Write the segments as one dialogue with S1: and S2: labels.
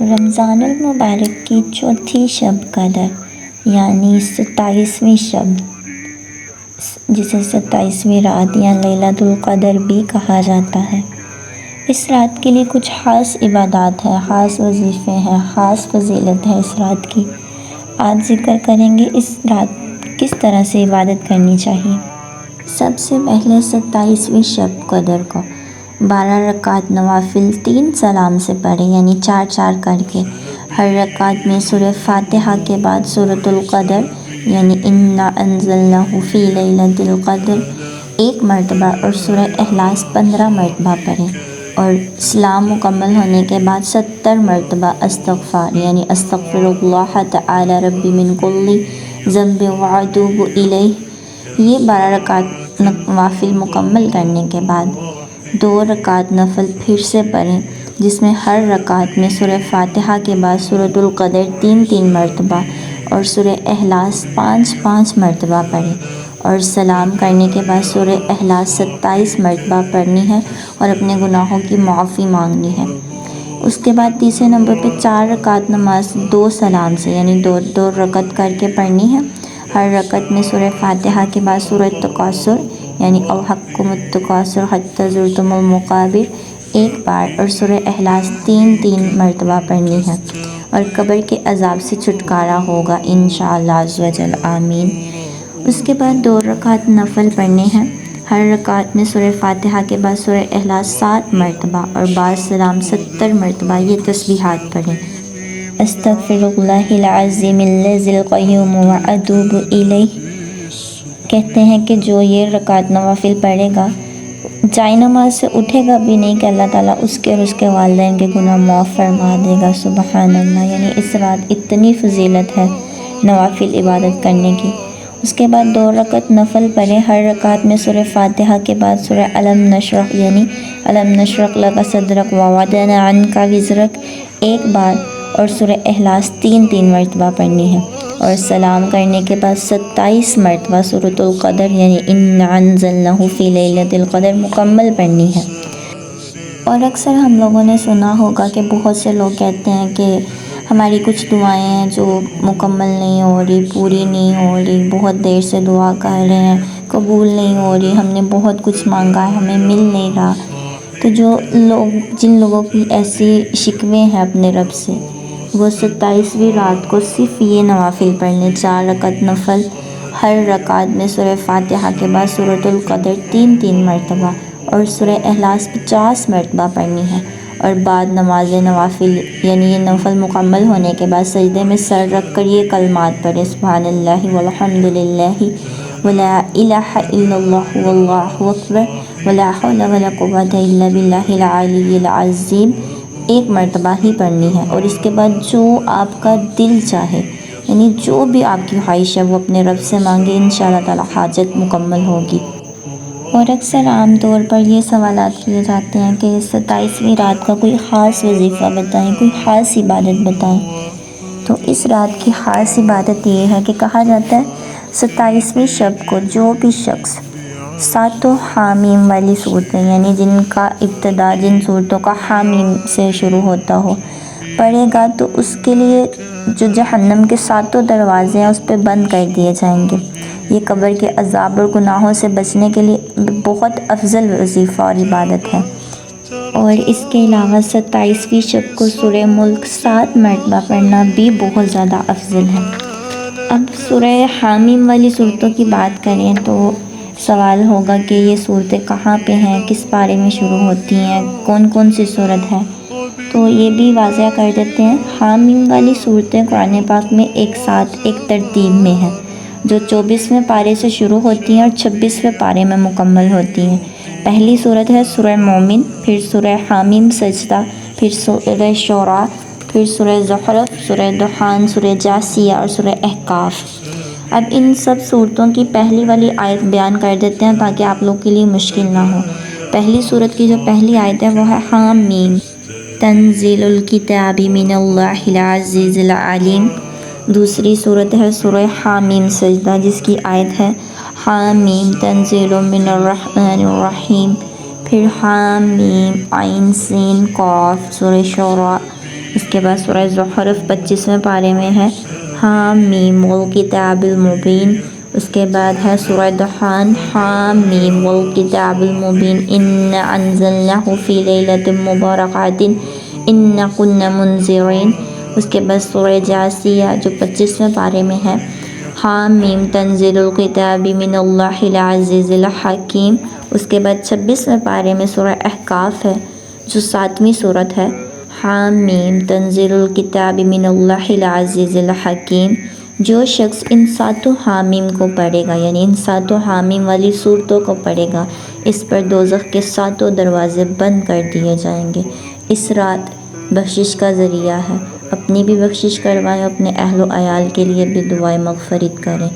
S1: رمضان المبارک کی چوتھی شب قدر یعنی 27ویں شب، جسے 27ویں رات یا لیلۃ القدر بھی کہا جاتا ہے۔ اس رات کے لیے کچھ خاص عبادات ہیں، خاص وظیفے ہیں، خاص فضیلت ہے اس رات کی۔ آج ذکر کریں گے اس رات کس طرح سے عبادت کرنی چاہیے۔ سب سے پہلے 27ویں شب قدر کو 12 رکعت نوافل 3 سلام سے پڑھیں، یعنی 4 کر کے۔ ہر رکعت میں سورہ فاتحہ کے بعد سورۃ القدر یعنی انا انزلناہ فی لیلۃ القدر 1 مرتبہ اور سورہ اخلاص 15 مرتبہ پڑھیں، اور سلام مکمل ہونے کے بعد 70 مرتبہ استغفار یعنی استغفر اللہ تعالی ربی من کل ذنب واتوب الیہ۔ یہ 12 رکعت نوافل مکمل کرنے کے بعد 2 رکعت نفل پھر سے پڑھیں، جس میں ہر رکعت میں سورہ فاتحہ کے بعد سورۃ القدر 3 مرتبہ اور سورہ اخلاص 5 مرتبہ پڑھیں، اور سلام کرنے کے بعد سورہ اخلاص 27 مرتبہ پڑھنی ہے اور اپنے گناہوں کی معافی مانگنی ہے۔ اس کے بعد تیسرے نمبر پہ 4 رکعت نماز 2 سلام سے یعنی 2 رکعت کر کے پڑھنی ہے۔ ہر رکعت میں سورہ فاتحہ کے بعد سورہ تکاثر یعنی الہاکم التکاثر حتی زرتم المقابر 1 بار اور سورہ اخلاص 3 مرتبہ پڑھنی ہے، اور قبر کے عذاب سے چھٹکارا ہوگا انشاءاللہ عز و جل، آمین۔ اس کے بعد 2 رکعت نفل پڑھنے ہیں۔ ہر رکعت میں سورہ فاتحہ کے بعد سورہ اخلاص 7 مرتبہ اور بعد سلام 70 مرتبہ یہ تسبیحات پڑھیں۔ استغفر اللہ العظیم الذی القیوم واتوب الیہ۔ کہتے ہیں کہ جو یہ رکعت نوافل پڑھے گا، جائے نماز سے اٹھے گا بھی نہیں کہ اللہ تعالیٰ اس کے اور اس کے والدین کے گناہ معاف فرما دے گا، سبحان اللہ۔ یعنی اس رات اتنی فضیلت ہے نوافل عبادت کرنے کی۔ اس کے بعد 2 رکعت نفل پڑھیں۔ ہر رکعت میں سورہ فاتحہ کے بعد سورہ الم نشرح یعنی الم نشرح لک صدرک ووضعنا عنک وزرک 1 بار اور سورہ اخلاص 3 مرتبہ پڑھنی ہے، اور سلام کرنے کے بعد 27 مرتبہ سورۃ القدر یعنی انا انزلناہ فی لیلۃ القدر مکمل پڑھنی ہے۔ اور اکثر ہم لوگوں نے سنا ہوگا کہ بہت سے لوگ کہتے ہیں کہ ہماری کچھ دعائیں ہیں جو مکمل نہیں ہو رہی، پوری نہیں ہو رہی، بہت دیر سے دعا کر رہے ہیں، قبول نہیں ہو رہی، ہم نے بہت کچھ مانگا ہے ہمیں مل نہیں رہا۔ تو جن لوگوں کی ایسی شکوے ہیں اپنے رب سے، وہ 27ویں رات کو صرف یہ نوافل پڑھ لیں، 4 رکعت نفل۔ ہر رکعت میں سورہ فاتحہ کے بعد سورۃ القدر 3 مرتبہ اور سورہ اخلاص 50 مرتبہ پڑھنی ہے، اور بعد نماز نوافل یعنی یہ نفل مکمل ہونے کے بعد سجدے میں سر رکھ کر یہ کلمات پڑھیں، سبحان اللہ والحمد للہ ولا الہ الا اللہ واللہ اکبر ولا حول ولا قوۃ الا باللہ العلی العظیم 1 مرتبہ ہی پڑھنی ہے۔ اور اس کے بعد جو آپ کا دل چاہے، یعنی جو بھی آپ کی خواہش ہے وہ اپنے رب سے مانگے، انشاءاللہ تعالی حاجت مکمل ہوگی۔ اور اکثر عام طور پر یہ سوالات کیے جاتے ہیں کہ 27ویں رات کا کوئی خاص وظیفہ بتائیں، کوئی خاص عبادت بتائیں۔ تو اس رات کی خاص عبادت یہ ہے کہ کہا جاتا ہے 27ویں شب کو جو بھی شخص 7 حامیم والی صورتیں یعنی جن کا ابتدا جن صورتوں کا حامیم سے شروع ہوتا ہو پڑھے گا، تو اس کے لیے جو جہنم کے 7 دروازے ہیں اس پہ بند کر دیے جائیں گے۔ یہ قبر کے عذاب اور گناہوں سے بچنے کے لیے بہت افضل وظیفہ اور عبادت ہے۔ اور اس کے علاوہ 27ویں شب کو سورہ ملک 7 مرتبہ پڑھنا بھی بہت زیادہ افضل ہے۔ اب سورہ حامیم والی صورتوں کی بات کریں تو سوال ہوگا کہ یہ صورتیں کہاں پہ ہیں، کس پارے میں شروع ہوتی ہیں، کون سی صورت ہے۔ تو یہ بھی واضح کر دیتے ہیں، حامیم والی صورتیں قرآن پاک میں ایک ساتھ ایک ترتیب میں ہیں، جو 24ویں پارے سے شروع ہوتی ہیں اور 26ویں پارے میں مکمل ہوتی ہیں۔ پہلی صورت ہے سورہ مومن، پھر سورہ حامیم سجدہ، پھر سورہ شعراء، پھر سورہ زخرف، سورہ دخان، سورہ جاثیہ اور سورہ احقاف۔ اب ان سب صورتوں کی پہلی والی آیت بیان کر دیتے ہیں تاکہ آپ لوگ کے لیے مشکل نہ ہو۔ پہلی صورت کی جو پہلی آیت ہے وہ ہے حامیم، تنزیل الکتاب من اللہ العزیز العلیم۔ دوسری صورت ہے سورہ حامیم سجدہ، جس کی آیت ہے حامیم تنزیل من الرحمن الرحیم۔ پھر حامیم عین سین قاف سورہ شعراء۔ اس کے بعد سورہ زخرف 25ویں پارے میں ہے حامیم والکتاب المبین. اس کے بعد ہے سورہ دخان حامیم والکتاب المبین انا انزلناہ فی لیلۃ مبارکۃ انا کنا منذرین. اس کے بعد سورہ جاثیہ جو 25ویں پارے میں ہے حامیم تنزیل الکتاب من اللہ العزیز الحکیم. اس کے بعد 26ویں پارے میں سورہ احقاف ہے جو 7ویں سورت ہے حامیم تنزیل الکتاب من اللہ العزیز الحکیم. جو شخص ان 7 حامیم کو پڑھے گا یعنی ان 7 حامیم والی صورتوں کو پڑھے گا اس پر دوزخ کے 7 دروازے بند کر دیے جائیں گے. اس رات بخشش کا ذریعہ ہے، اپنی بھی بخشش کروائیں، اپنے اہل و عیال کے لیے بھی دعائیں مغفرت کریں.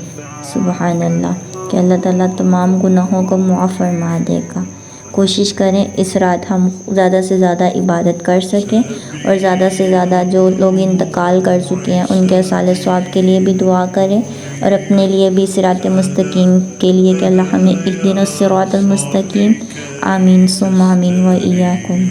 S1: سبحان اللہ کہ اللہ تعالیٰ تمام گناہوں کو معاف فرما دے گا. کوشش کریں اس رات ہم زیادہ سے زیادہ عبادت کر سکیں اور زیادہ سے زیادہ جو لوگ انتقال کر چکے ہیں ان کے اصالِ ثواب کے لیے بھی دعا کریں اور اپنے لیے بھی صراط مستقیم کے لیے کہ اللہ ہمیں اہدنا الصراط المستقیم. آمین ثم آمین و ایاکم.